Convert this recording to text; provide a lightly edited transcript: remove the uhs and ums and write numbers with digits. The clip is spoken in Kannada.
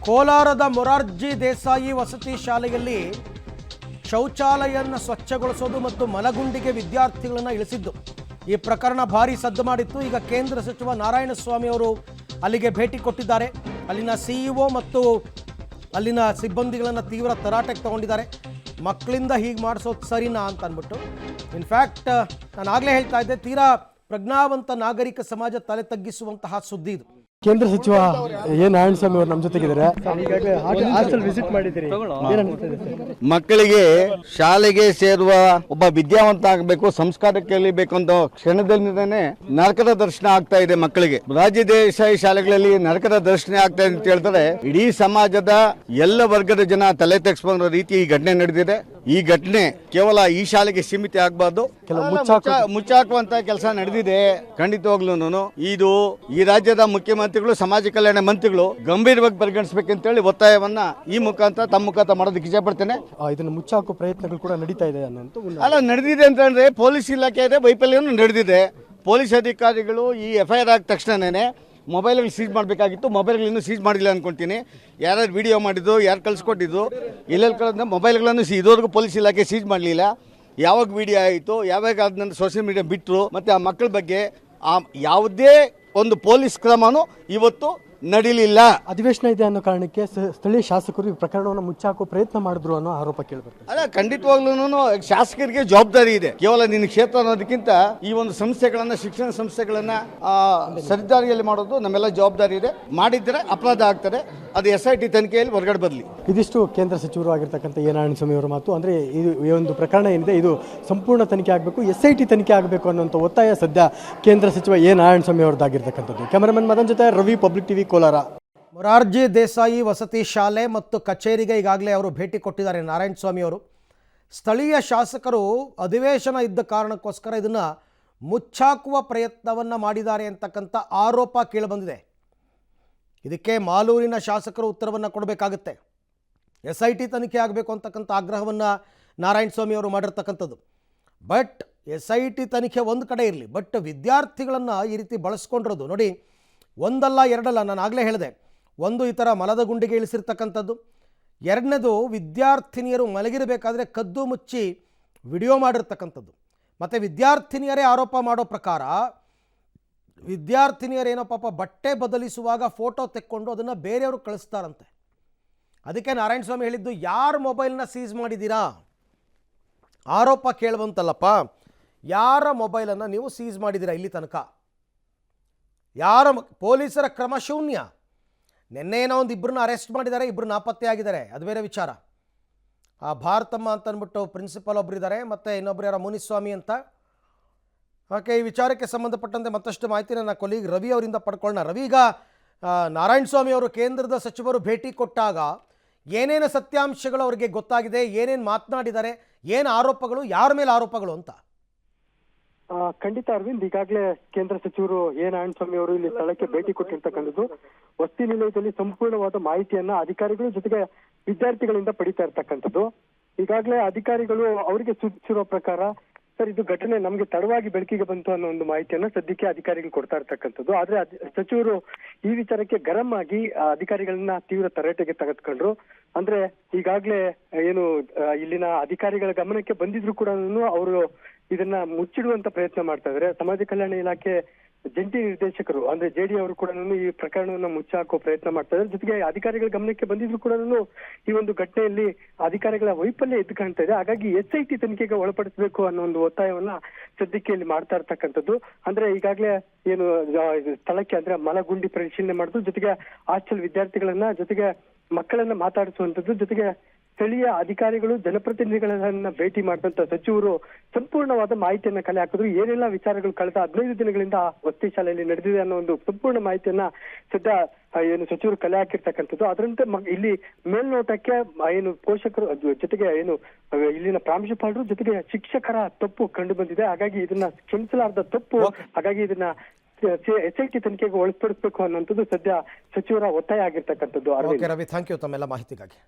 ಕೋಲಾರದ ಮೊರಾರ್ಜಿ ದೇಸಾಯಿ ವಸತಿ ಶಾಲೆಯಲ್ಲಿ ಶೌಚಾಲಯವನ್ನು ಸ್ವಚ್ಛಗೊಳಿಸೋದು ಮತ್ತು ಮಲಗುಂಡಿಗೆ ವಿದ್ಯಾರ್ಥಿಗಳನ್ನು ಇಳಿಸಿದ್ದು ಈ ಪ್ರಕರಣ ಭಾರಿ ಸದ್ದು ಮಾಡಿತ್ತು. ಈಗ ಕೇಂದ್ರ ಸಚಿವ ನಾರಾಯಣಸ್ವಾಮಿ ಅವರು ಅಲ್ಲಿಗೆ ಭೇಟಿ ಕೊಟ್ಟಿದ್ದಾರೆ. ಅಲ್ಲಿನ ಸಿಇಒ ಮತ್ತು ಅಲ್ಲಿನ ಸಿಬ್ಬಂದಿಗಳನ್ನು ತೀವ್ರ ತರಾಟೆಗೆ ತಗೊಂಡಿದ್ದಾರೆ. ಮಕ್ಕಳಿಂದ ಹೀಗೆ ಮಾಡಿಸೋದು ಸರಿನಾ ಅಂತ ಅಂದ್ಬಿಟ್ಟು. ಇನ್ಫ್ಯಾಕ್ಟ್ ನಾನು ಆಗಲೇ ಹೇಳ್ತಾ ಇದ್ದೆ, ತೀರಾ ಪ್ರಜ್ಞಾವಂತ ನಾಗರಿಕ ಸಮಾಜ ತಲೆ ತಗ್ಗಿಸುವಂತಹ ಸುದ್ದಿ ಇದು. ಕೇಂದ್ರ ಸಚಿವ ಎ ನಾರಾಯಣಸ್ವಾಮಿ ಅವರು ನಮ್ಮ ಜೊತೆಗಿದ್ದಾರೆ. ಹಾಸ್ಟೆಲ್ ವಿಸಿಟ್ ಮಾಡಿದ್ದೀರಿ, ಮಕ್ಕಳಿಗೆ ಶಾಲೆಗೆ ಸೇರುವ ಒಬ್ಬ ವಿದ್ಯಾವಂತ ಆಗಬೇಕು, ಸಂಸ್ಕಾರ ಕಲಿಬೇಕು ಅಂತ ಕ್ಷಣದಲ್ಲಿನೇ ನರಕದ ದರ್ಶನ ಆಗ್ತಾ ಇದೆ ಮಕ್ಕಳಿಗೆ. ರಾಜ್ಯ ದೇಸಾಯಿ ಶಾಲೆಗಳಲ್ಲಿ ನರಕದ ದರ್ಶನ ಆಗ್ತಾ ಇದೆ ಅಂತ ಹೇಳ್ತಾರೆ. ಇಡೀ ಸಮಾಜದ ಎಲ್ಲ ವರ್ಗದ ಜನ ತಲೆ ತೆಗೆಸ್ಕೊಂಡ ರೀತಿ ಈ ಘಟನೆ ನಡೆದಿದೆ. ಈ ಘಟನೆ ಕೇವಲ ಈ ಶಾಲೆಗೆ ಸೀಮಿತ ಆಗಬಾರ್ದು, ಮುಚ್ಚಾಕುವಂತ ಕೆಲಸ ನಡೆದಿದೆ. ಖಂಡಿತವಾಗ್ಲೂ ಇದು ಈ ರಾಜ್ಯದ ಮುಖ್ಯಮಂತ್ರಿಗಳು, ಸಮಾಜ ಕಲ್ಯಾಣ ಮಂತ್ರಿಗಳು ಗಂಭೀರವಾಗಿ ಪರಿಗಣಿಸಬೇಕಂತ ಹೇಳಿ ಒತ್ತಾಯವನ್ನ ಈ ಮುಖಾಂತರ ತಮ್ಮ ಮುಖಾಂತರ ಮಾಡೋದಕ್ಕೆ ಇಚ್ಛೆ ಪಡ್ತೇನೆ. ಇದನ್ನು ಮುಚ್ಚಾಕೋ ಪ್ರಯತ್ನಗಳು ಕೂಡ ನಡೀತಾ ಇದೆ ಅಲ್ಲ, ನಡೆದಿದೆ ಅಂತಂದ್ರೆ ಪೊಲೀಸ್ ಇಲಾಖೆ ಇದೆ, ವೈಫಲ್ಯನೂ ನಡೆದಿದೆ. ಪೊಲೀಸ್ ಅಧಿಕಾರಿಗಳು ಈ FIR ಆದ ತಕ್ಷಣನೇ ಮೊಬೈಲ್ಗಳು ಸೀಜ್ ಮಾಡಬೇಕಾಗಿತ್ತು. ಮೊಬೈಲ್ಗಳು ಇನ್ನೂ ಸೀಜ್ ಮಾಡಿಲ್ಲ ಅನ್ಕೊಂತೀನಿ. ಯಾರ್ಯಾರು ವಿಡಿಯೋ ಮಾಡಿದ್ದು, ಯಾರು ಕಳಿಸ್ಕೊಟ್ಟಿದ್ದು, ಎಲ್ಲೆಲ್ಲಿ ಕಳೆದ ಮೊಬೈಲ್ಗಳನ್ನು ಇದುವರೆಗೂ ಪೊಲೀಸ್ ಇಲಾಖೆ ಸೀಜ್ ಮಾಡಲಿಲ್ಲ. ಯಾವಾಗ ವಿಡಿಯೋ ಆಯಿತು, ಯಾವಾಗ ಅದನ್ನ ಸೋಷಿಯಲ್ ಮೀಡಿಯಾ ಬಿಟ್ಟರು, ಮತ್ತು ಆ ಮಕ್ಕಳ ಬಗ್ಗೆ ಯಾವುದೇ ಒಂದು ಪೊಲೀಸ್ ಕ್ರಮನೂ ಇವತ್ತು ನಡೀಲಿಲ್ಲ. ಅಧಿವೇಶನ ಇದೆ ಅನ್ನೋ ಕಾರಣಕ್ಕೆ ಸ್ಥಳೀಯ ಶಾಸಕರು ಈ ಪ್ರಕರಣವನ್ನು ಮುಚ್ಚಾಕೋ ಪ್ರಯತ್ನ ಮಾಡಿದ್ರು ಅನ್ನೋ ಆರೋಪ ಕೇಳಬರ್ತದೆ. ಅಲ್ಲ, ಖಂಡಿತವಾಗ್ಲೂ ಶಾಸಕರಿಗೆ ಜವಾಬ್ದಾರಿ ಇದೆ. ಕೇವಲ ನಿನ್ನ ಕ್ಷೇತ್ರ ಅನ್ನೋದಕ್ಕಿಂತ ಈ ಒಂದು ಸಂಸ್ಥೆಗಳನ್ನ, ಶಿಕ್ಷಣ ಸಂಸ್ಥೆಗಳನ್ನ ಸರಿದಾರಿಯಲ್ಲಿ ಮಾಡೋದು ನಮ್ಮೆಲ್ಲ ಜವಾಬ್ದಾರಿ ಇದೆ. ಮಾಡಿದ್ರೆ ಅಪರಾಧ ಆಗ್ತದೆ. ಅದು SIT ತನಿಖೆಯಲ್ಲಿ ಹೊರಗಡೆ ಬರಲಿ. ಇದಿಷ್ಟು ಕೇಂದ್ರ ಸಚಿವರು ಆಗಿರ್ತಕ್ಕಂಥ ಎ ನಾರಾಯಣಸ್ವಾಮಿ ಅವರ ಮಾತು. ಅಂದರೆ ಈ ಒಂದು ಪ್ರಕರಣ ಏನಿದೆ ಇದು ಸಂಪೂರ್ಣ ತನಿಖೆ ಆಗಬೇಕು, SIT ತನಿಖೆ ಆಗಬೇಕು ಅನ್ನೋಂಥ ಒತ್ತಾಯ ಸದ್ಯ ಕೇಂದ್ರ ಸಚಿವ ಎ ನಾರಾಯಣಸ್ವಾಮಿ ಅವರದ್ದಾಗಿರ್ತಕ್ಕಂಥದ್ದು. ಕ್ಯಾಮರಾಮನ್ ಮದನ್ ಜೊತೆ ರವಿ, ಪಬ್ಲಿಕ್ ಟಿವಿ, ಕೋಲಾರ. ಮೊರಾರ್ಜಿ ದೇಸಾಯಿ ವಸತಿ ಶಾಲೆ ಮತ್ತು ಕಚೇರಿಗೆ ಈಗಾಗಲೇ ಅವರು ಭೇಟಿ ಕೊಟ್ಟಿದ್ದಾರೆ ನಾರಾಯಣಸ್ವಾಮಿ ಅವರು. ಸ್ಥಳೀಯ ಶಾಸಕರು ಅಧಿವೇಶನ ಇದ್ದ ಕಾರಣಕ್ಕೋಸ್ಕರ ಇದನ್ನು ಮುಚ್ಚಾಕುವ ಪ್ರಯತ್ನವನ್ನು ಮಾಡಿದ್ದಾರೆ ಅಂತಕ್ಕಂಥ ಆರೋಪ ಕೇಳಿಬಂದಿದೆ. ಇದಕ್ಕೆ ಮಾಲೂರಿನ ಶಾಸಕರು ಉತ್ತರವನ್ನು ಕೊಡಬೇಕಾಗುತ್ತೆ. SIT ತನಿಖೆ ಆಗಬೇಕು ಅಂತಕ್ಕಂಥ ಆಗ್ರಹವನ್ನು ನಾರಾಯಣಸ್ವಾಮಿ ಅವರು ಮಾಡಿರ್ತಕ್ಕಂಥದ್ದು. ಬಟ್ SIT ತನಿಖೆ ಒಂದು ಕಡೆ ಇರಲಿ, ಬಟ್ ವಿದ್ಯಾರ್ಥಿಗಳನ್ನು ಈ ರೀತಿ ಬಳಸ್ಕೊಂಡಿರೋದು ನೋಡಿ, ಒಂದಲ್ಲ ಎರಡಲ್ಲ. ನಾನು ಆಗಲೇ ಹೇಳಿದೆ, ಒಂದು ಈ ಥರ ಮಲದ ಗುಂಡಿಗೆ ಇಳಿಸಿರ್ತಕ್ಕಂಥದ್ದು, ಎರಡನೇದು ವಿದ್ಯಾರ್ಥಿನಿಯರು ಮಲಗಿರಬೇಕಾದ್ರೆ ಕದ್ದು ಮುಚ್ಚಿ ವಿಡಿಯೋ ಮಾಡಿರ್ತಕ್ಕಂಥದ್ದು. ಮತ್ತು ವಿದ್ಯಾರ್ಥಿನಿಯರೇ ಆರೋಪ ಮಾಡೋ ಪ್ರಕಾರ ವಿದ್ಯಾರ್ಥಿನಿಯರೇನೋ ಪಾಪ ಬಟ್ಟೆ ಬದಲಿಸುವಾಗ ಫೋಟೋ ತೆಕ್ಕೊಂಡು ಅದನ್ನು ಬೇರೆಯವರು ಕಳಿಸ್ತಾರಂತೆ. ಅದಕ್ಕೆ ನಾರಾಯಣಸ್ವಾಮಿ ಹೇಳಿದ್ದು, ಯಾರ ಮೊಬೈಲ್ನ ಸೀಸ್ ಮಾಡಿದ್ದೀರಾ? ಆರೋಪ ಕೇಳುವಂತಲ್ಲಪ್ಪ, ಯಾರ ಮೊಬೈಲನ್ನು ನೀವು ಸೀಸ್ ಮಾಡಿದ್ದೀರಾ ಇಲ್ಲಿ ತನಕ? ಪೊಲೀಸರ ಕ್ರಮ ಶೂನ್ಯ. ನಿನ್ನೆನೋ ಒಂದು ಇಬ್ಬರನ್ನ ಅರೆಸ್ಟ್ ಮಾಡಿದ್ದಾರೆ, ಇಬ್ಬರು ನಾಪತ್ತೆ ಆಗಿದ್ದಾರೆ, ಅದು ಬೇರೆ ವಿಚಾರ. ಆ ಭಾರತಮ್ಮ ಅಂತ ಅಂದ್ಬಿಟ್ಟು ಪ್ರಿನ್ಸಿಪಲ್ ಒಬ್ಬರಿದ್ದಾರೆ, ಮತ್ತು ಇನ್ನೊಬ್ರು ಯಾರೋ ಮುನಿಸ್ವಾಮಿ ಅಂತ. ಓಕೆ, ಈ ವಿಚಾರಕ್ಕೆ ಸಂಬಂಧಪಟ್ಟಂತೆ ಮತ್ತಷ್ಟು ಮಾಹಿತಿ ನನ್ನ ಕೊಲೀಗ್ ರವಿ ಅವರಿಂದ ಪಡ್ಕೊಳ್ಳೋಣ. ರವಿ, ಈಗ ನಾರಾಯಣಸ್ವಾಮಿ ಅವರು ಕೇಂದ್ರದ ಸಚಿವರು ಭೇಟಿ ಕೊಟ್ಟಾಗ ಏನೇನು ಸತ್ಯಾಂಶಗಳು ಅವರಿಗೆ ಗೊತ್ತಾಗಿದೆ, ಏನೇನು ಮಾತನಾಡಿದ್ದಾರೆ, ಏನು ಆರೋಪಗಳು, ಯಾರ ಮೇಲೆ ಆರೋಪಗಳು ಅಂತ? ಖಂಡಿತ ಅರವಿಂದ್, ಈಗಾಗಲೇ ಕೇಂದ್ರ ಸಚಿವರು ಎ ನಾರಾಯಣಸ್ವಾಮಿ ಅವರು ಇಲ್ಲಿ ಸ್ಥಳಕ್ಕೆ ಭೇಟಿ ಕೊಟ್ಟಿರ್ತಕ್ಕಂಥದ್ದು. ವಸತಿ ನಿಲಯದಲ್ಲಿ ಸಂಪೂರ್ಣವಾದ ಮಾಹಿತಿಯನ್ನ ಅಧಿಕಾರಿಗಳು ಜೊತೆಗೆ ವಿದ್ಯಾರ್ಥಿಗಳಿಂದ ಪಡಿತಾ ಇರ್ತಕ್ಕಂಥದ್ದು. ಈಗಾಗಲೇ ಅಧಿಕಾರಿಗಳು ಅವರಿಗೆ ಸೂಚಿಸಿರೋ ಪ್ರಕಾರ ಸರ್, ಇದು ಘಟನೆ ನಮ್ಗೆ ತಡವಾಗಿ ಬೆಳಕಿಗೆ ಬಂತು ಅನ್ನೋ ಒಂದು ಮಾಹಿತಿಯನ್ನ ಸದ್ಯಕ್ಕೆ ಅಧಿಕಾರಿಗಳು ಕೊಡ್ತಾ ಇರ್ತಕ್ಕಂಥದ್ದು. ಆದ್ರೆ ಸಚಿವರು ಈ ವಿಚಾರಕ್ಕೆ ಗರಂ ಆಗಿ ಅಧಿಕಾರಿಗಳನ್ನ ತೀವ್ರ ತರಾಟೆಗೆ ತೆಗೆದುಕೊಂಡ್ರು. ಅಂದ್ರೆ ಈಗಾಗಲೇ ಏನು ಇಲ್ಲಿನ ಅಧಿಕಾರಿಗಳ ಗಮನಕ್ಕೆ ಬಂದಿದ್ರು ಕೂಡ ಅವರು ಇದನ್ನ ಮುಚ್ಚಿಡುವಂತ ಪ್ರಯತ್ನ ಮಾಡ್ತಾ ಇದ್ದಾರೆ. ಸಮಾಜ ಕಲ್ಯಾಣ ಇಲಾಖೆ ಜಂಟಿ ನಿರ್ದೇಶಕರು ಅಂದ್ರೆ JD ಅವರು ಕೂಡ ಈ ಪ್ರಕರಣವನ್ನ ಮುಚ್ಚಾಕೋ ಪ್ರಯತ್ನ ಮಾಡ್ತಾ ಇದ್ದಾರೆ. ಜೊತೆಗೆ ಅಧಿಕಾರಿಗಳ ಗಮನಕ್ಕೆ ಬಂದಿದ್ರು ಕೂಡ ಈ ಒಂದು ಘಟನೆಯಲ್ಲಿ ಅಧಿಕಾರಿಗಳ ವೈಫಲ್ಯ ಎದ್ದು ಕಾಣ್ತಾ ಇದೆ. ಹಾಗಾಗಿ SIT ತನಿಖೆಗೆ ಒಳಪಡಿಸಬೇಕು ಅನ್ನೋ ಒಂದು ಒತ್ತಾಯವನ್ನ ಸದ್ಯಕ್ಕೆ ಇಲ್ಲಿ ಮಾಡ್ತಾ ಇರ್ತಕ್ಕಂಥದ್ದು. ಅಂದ್ರೆ ಈಗಾಗಲೇ ಏನು ಸ್ಥಳಕ್ಕೆ ಅಂದ್ರೆ ಮಲಗುಂಡಿ ಪರಿಶೀಲನೆ ಮಾಡುದು, ಜೊತೆಗೆ ಹಾಸ್ಟೆಲ್ ವಿದ್ಯಾರ್ಥಿಗಳನ್ನ, ಜೊತೆಗೆ ಮಕ್ಕಳನ್ನ ಮಾತಾಡಿಸುವಂತದ್ದು, ಜೊತೆಗೆ ಸ್ಥಳೀಯ ಅಧಿಕಾರಿಗಳು, ಜನಪ್ರತಿನಿಧಿಗಳನ್ನ ಭೇಟಿ ಮಾಡಿದಂತ ಸಚಿವರು ಸಂಪೂರ್ಣವಾದ ಮಾಹಿತಿಯನ್ನ ಕಲೆ ಹಾಕಿದ್ರು. ಏನೆಲ್ಲ ವಿಚಾರಗಳು ಕಳೆದ 15 ದಿನಗಳಿಂದ ವಸತಿ ಶಾಲೆಯಲ್ಲಿ ನಡೆದಿದೆ ಅನ್ನೋ ಒಂದು ಸಂಪೂರ್ಣ ಮಾಹಿತಿಯನ್ನ ಸದ್ಯ ಏನು ಸಚಿವರು ಕಲೆ ಹಾಕಿರ್ತಕ್ಕಂಥದ್ದು. ಅದರಂತೆ ಇಲ್ಲಿ ಮೇಲ್ನೋಟಕ್ಕೆ ಏನು ಪೋಷಕರು ಜೊತೆಗೆ ಏನು ಇಲ್ಲಿನ ಪ್ರಾಂಶುಪಾಲರು ಜೊತೆಗೆ ಶಿಕ್ಷಕರ ತಪ್ಪು ಕಂಡು ಬಂದಿದೆ. ಹಾಗಾಗಿ ಇದನ್ನ ಕ್ಷಮಿಸಲಾರದ ತಪ್ಪು. ಹಾಗಾಗಿ ಇದನ್ನ SIT ತನಿಖೆಗೆ ಒಳಪಡಿಸಬೇಕು ಅನ್ನೋಂಥದ್ದು ಸದ್ಯ ಸಚಿವರ ಒತ್ತಾಯ ಆಗಿರ್ತಕ್ಕಂಥದ್ದು. ರವಿ, ಥ್ಯಾಂಕ್ ಯು ತಮ್ಮೆಲ್ಲ ಮಾಹಿತಿಗಾಗಿ.